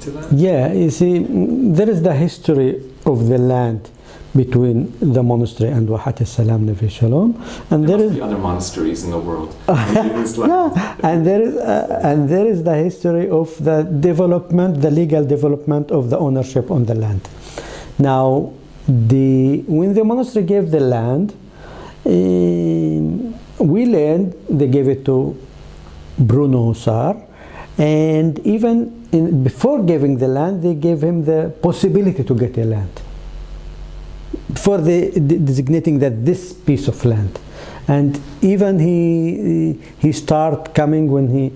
to that? Yeah, you see, there is the history of the land between the monastery and Wahat Al-Salam, Neve Shalom, and There there must is be other monasteries in the world. In this land. yeah, and there is the history of the development, the legal development of the ownership on the land. Now, when the monastery gave the land, we learned they gave it to Bruno Sar, and even before giving the land, they gave him the possibility to get a land. For designating that this piece of land, and even he start coming when he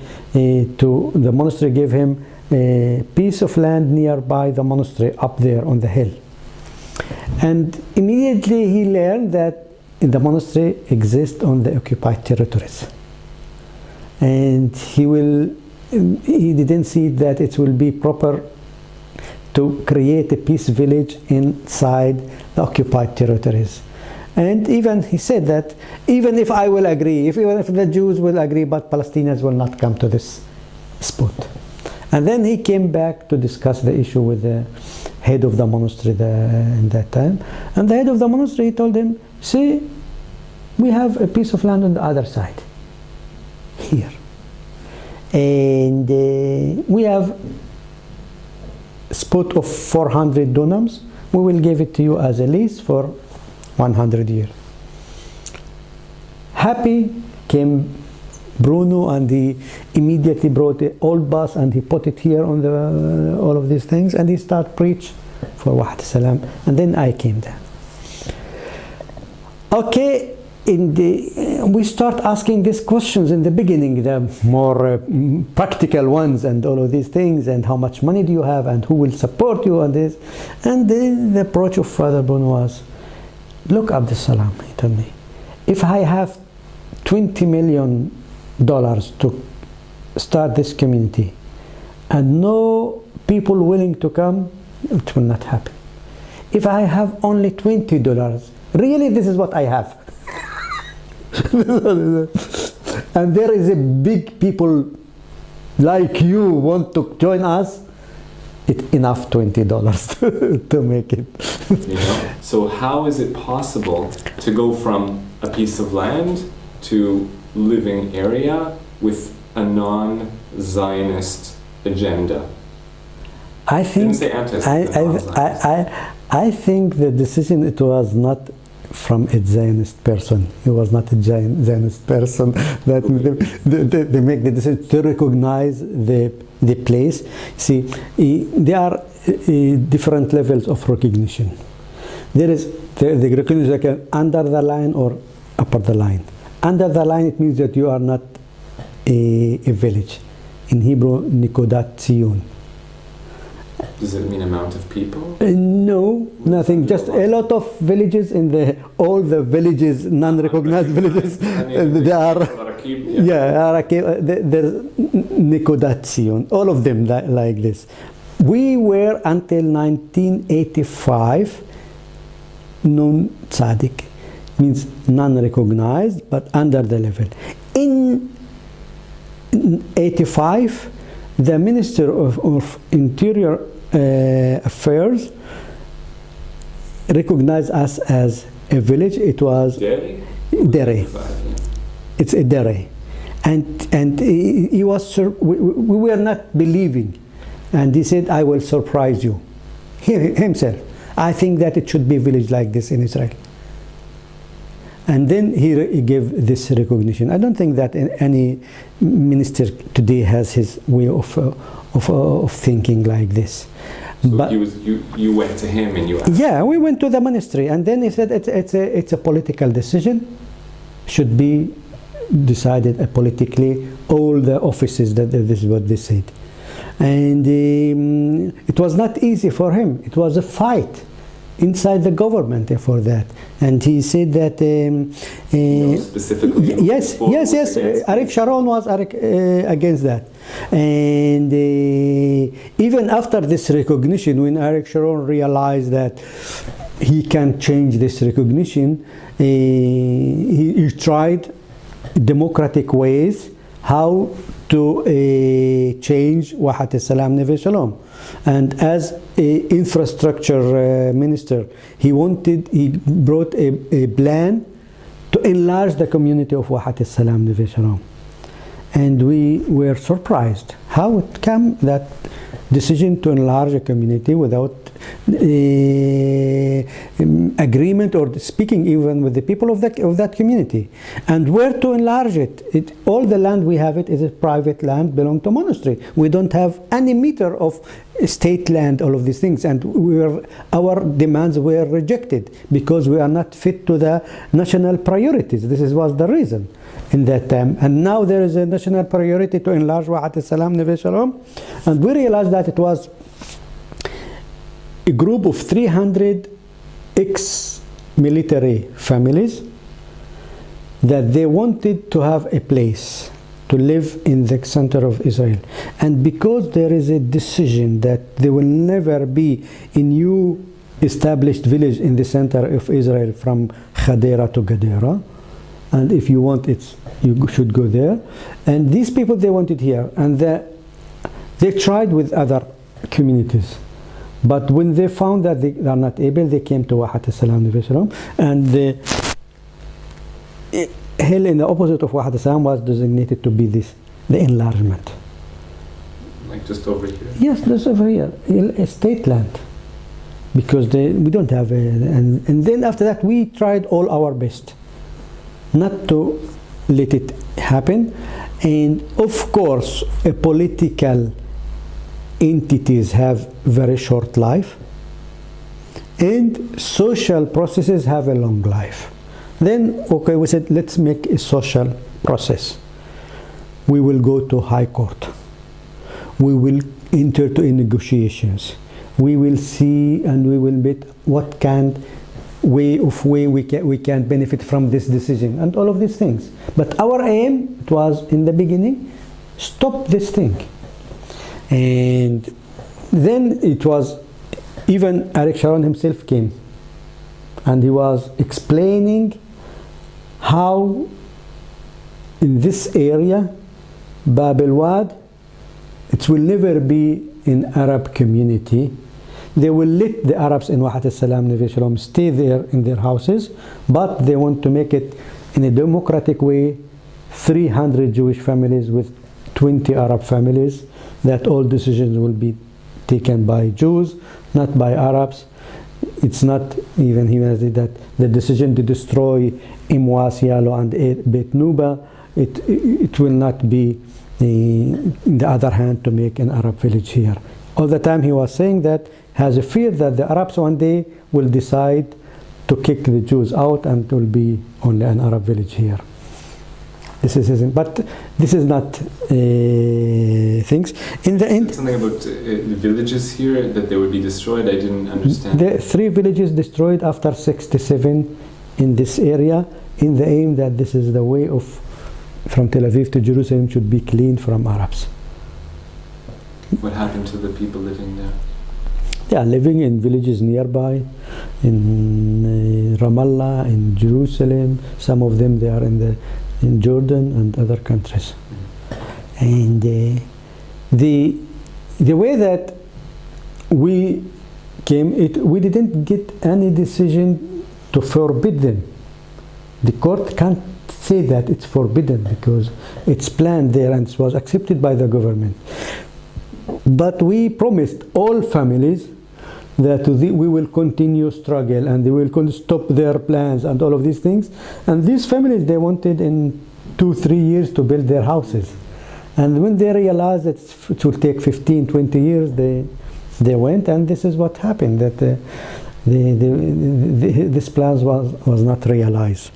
to the monastery gave him a piece of land nearby the monastery up there on the hill, and immediately he learned that the monastery exists on the occupied territories, and he didn't see that it will be proper to create a peace village inside the occupied territories. And even he said that even if I will agree, even if the Jews will agree, but Palestinians will not come to this spot. And then he came back to discuss the issue with the head of the monastery in that time. And the head of the monastery told him, see, we have a piece of land on the other side, here. And we have spot of 400 dunams. We will give it to you as a lease for 100 years. Happy came Bruno, and he immediately brought an old bus and he put it here on the all of these things, and he started preach for Wahat Al-Salam, and then I came there. Okay, we start asking these questions in the beginning, the more practical ones, and all of these things, and how much money do you have, and who will support you on this. And the approach of Father Bruno was, look, Abdessalam, he told me, if I have $20 million to start this community and no people willing to come, it will not happen. If I have only $20, really this is what I have. And there is a big people like you want to join us, it's enough $20 to make it. You know? So how is it possible to go from a piece of land to living area with a non-Zionist agenda? I think I think the decision, it was not from a Zionist person. He was not a Zionist person that they make the decision to recognize the place. See, there are different levels of recognition. There is the recognition like under the line or upper the line. Under the line, it means that you are not a village. In Hebrew, Nikodat Tziyun. Does it mean amount of people? No, nothing. Just a lot of villages all the villages, non-recognized villages. They are, there's Nikodat Tziyun. All of them like this. We were until 1985 non-tzaddik, means non-recognized, but under the level. In 85, the Minister of Interior Affairs recognized us as a village. It was Dere. It's a Dere. And he was, we were not believing. And he said, I will surprise you. Himself. I think that it should be a village like this in Israel. And then he gave this recognition. I don't think that any minister today has his way of thinking like this. So but you went to him and you asked? Yeah, we went to the ministry, and then he said it's a political decision, should be decided politically. All the offices, that this is what they said. And it was not easy for him. It was a fight inside the government for that, and he said that specifically yes, Ariel Sharon was against that, and even after this recognition, when Ariel Sharon realized that he can change this recognition, he tried democratic ways how to change Wahat Al-Salam, Neve Shalom. And as an infrastructure minister, he brought a plan to enlarge the community of Wahat Al-Salam, Neve Shalom. And we were surprised how it came, that decision to enlarge a community without agreement or speaking even with the people of that community. And where to enlarge it? All the land we have is a private land, belong to monastery. We don't have any meter of state land, all of these things, and our demands were rejected because we are not fit to the national priorities. This was the reason in that time. And now there is a national priority to enlarge Wahat Al-Salam, Neve Shalom, and we realized that it was a group of 300 ex-military families that they wanted to have a place to live in the center of Israel. And because there is a decision that there will never be a new established village in the center of Israel from Khadera to Gadera, and if you want it, you should go there. And these people, they wanted here, and they tried with other communities. But when they found that they are not able, they came to Wahat Al-Salam, Neve Shalom, and the hill in the opposite of Wahat Al-Salam was designated to be the enlargement. Like just over here? Yes, just over here, a state land. Because we don't have and then after that we tried all our best not to let it happen. And of course, political entities have very short life, and social processes have a long life. Then, okay, we said, let's make a social process. We will go to High Court. We will enter to negotiations. We will see and we will meet what way we can benefit from this decision and all of these things. But our aim, it was in the beginning, stop this thing. And then it was, even Ariel Sharon himself came and he was explaining how in this area, Bab el-Wad, it will never be an Arab community. They will let the Arabs in Wahat Al-Salam, Neve Shalom stay there in their houses, but they want to make it in a democratic way, 300 Jewish families with 20 Arab families, that all decisions will be taken by Jews, not by Arabs. It's not even that the decision to destroy Imwas, Yalo and Beit Nuba, it will not be in the other hand to make an Arab village here. All the time he was saying that has a fear that the Arabs one day will decide to kick the Jews out and it will be only an Arab village here. This is, but this is not things. In the end, something about the villages here that they would be destroyed. I didn't understand. The 3 villages destroyed after 67 in this area, in the aim that this is the way of from Tel Aviv to Jerusalem should be clean from Arabs. What happened to the people living there? They are living in villages nearby, in Ramallah, in Jerusalem. Some of them they are in Jordan and other countries. And the way that we came, we didn't get any decision to forbid them. The court can't say that it's forbidden because it's planned there and it was accepted by the government. But we promised all families that we will continue struggle and they will stop their plans and all of these things. And these families, they wanted in 2-3 years to build their houses. And when they realized that it will take 15-20 years, they went, and this is what happened, that this plan was not realized.